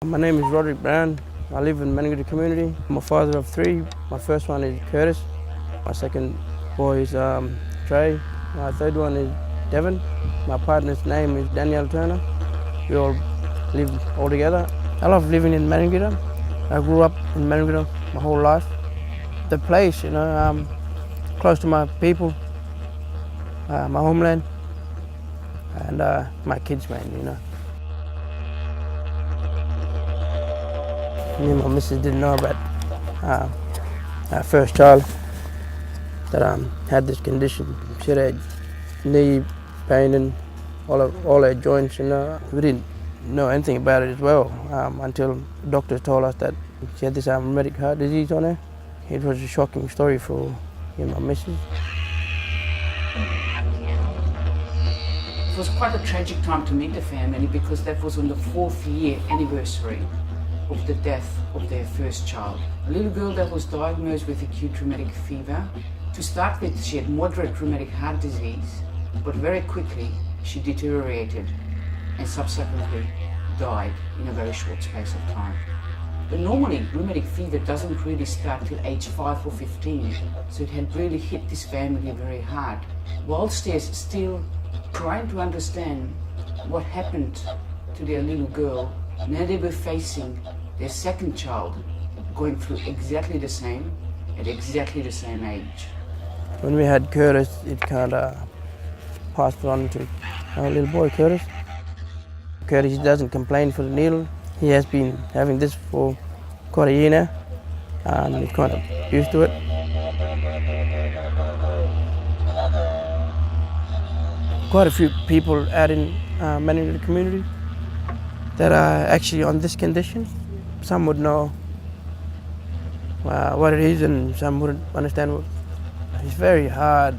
My name is Roderick Brown. I live in Maningrida community. I'm a father of three. My first one is Curtis. My second boy is Dray. My third one is Devon. My partner's name is Danielle Turner. We all live all together. I love living in Maningrida. I grew up in Maningrida my whole life. The place, close to my people, my homeland, and my kids mainly. Me and my missus didn't know about our first child that had this condition. She had knee pain and all her joints, we didn't know anything about it as well until the doctors told us that she had this rheumatic heart disease on her. It was a shocking story for me and my missus. It was quite a tragic time to meet the family because that was on the 4th year anniversary of the death of their first child. A little girl that was diagnosed with acute rheumatic fever. To start with, she had moderate rheumatic heart disease, but very quickly she deteriorated and subsequently died in a very short space of time. But normally, rheumatic fever doesn't really start till age 5 or 15, so it had really hit this family very hard. Whilst they're still trying to understand what happened to their little girl, now they were facing their second child going through exactly the same at exactly the same age. When we had Curtis, it kind of passed on to our little boy Curtis. Curtis doesn't complain for the needle. He has been having this for quite a year now, and he's kind of used to it. Quite a few people out in Maningrida community that are actually on this condition. Some would know what it is and some wouldn't understand what. It's very hard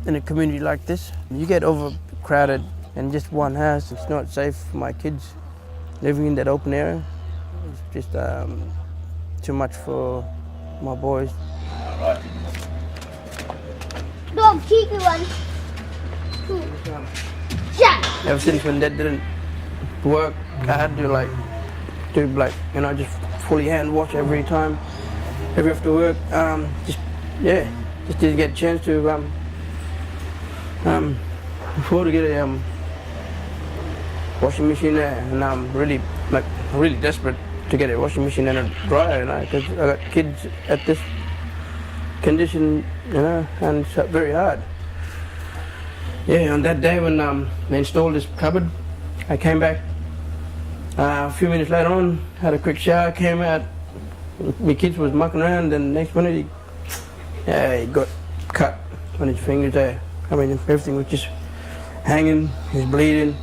in a community like this. You get overcrowded in just one house. It's not safe for my kids living in that open area. It's just too much for my boys. Dog, cheeky one. Yeah. Ever since when Dad didn't work, I had to just fully hand wash every time, every after work. Just didn't get a chance to before to get a washing machine there, and I'm really desperate to get a washing machine and a dryer, because I got kids at this condition, and it's very hard. Yeah, on that day when they installed this cupboard, I came back. A few minutes later on, had a quick shower, came out. My kids was mucking around, and next minute he got cut on his fingers there. I mean, everything was just hanging. He was bleeding.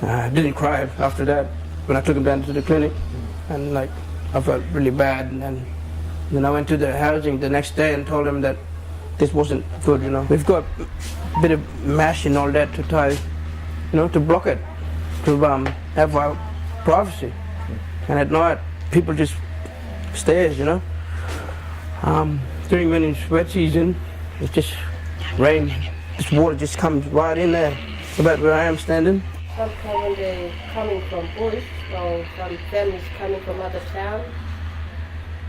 I didn't cry after that when I took him down to the clinic, and I felt really bad. And then I went to the housing the next day and told them that this wasn't good. We've got a bit of mesh and all that to tie, to block it, to have our privacy. And at night, people just stares. During when it's wet season, it's just rain. This water just comes right in there, about where I am standing. Sometimes when they're coming from bush, or some families coming from other towns,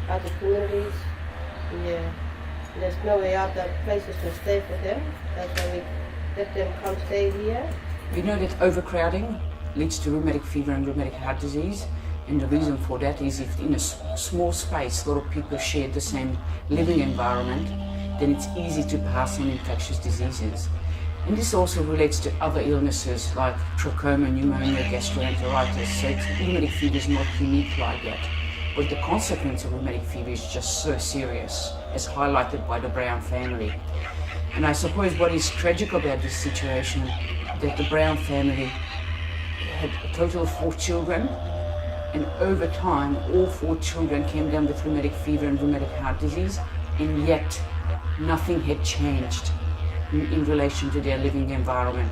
other communities, there's no way other places to stay for them. That's why we let them come stay here. We know that overcrowding leads to rheumatic fever and rheumatic heart disease, and the reason for that is if in a small space a lot of people share the same living environment, then it's easy to pass on infectious diseases. And this also relates to other illnesses like trachoma, pneumonia, gastroenteritis, so rheumatic fever is not unique like that. But the consequence of rheumatic fever is just so serious, as highlighted by the Brown family. And I suppose what is tragic about this situation, that the Brown family had a total of 4 children, and over time, all 4 children came down with rheumatic fever and rheumatic heart disease, and yet nothing had changed in relation to their living environment.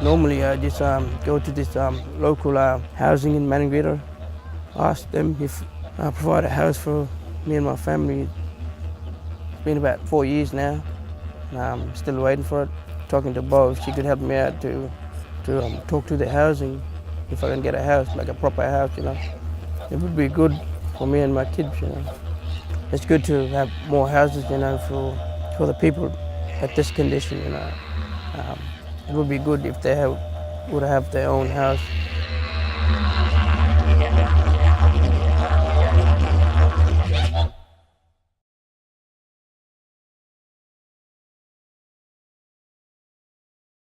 Normally, I just go to this local housing in Maningrida, ask them if I provide a house for me and my family. It's been about 4 years now, and I'm still waiting for it. Talking to Bo, if she could help me out to talk to the housing if I can get a house, like a proper house, you know, it would be good for me and my kids, you know. It's good to have more houses, you know, for the people at this condition, you know. It would be good if they would have their own house.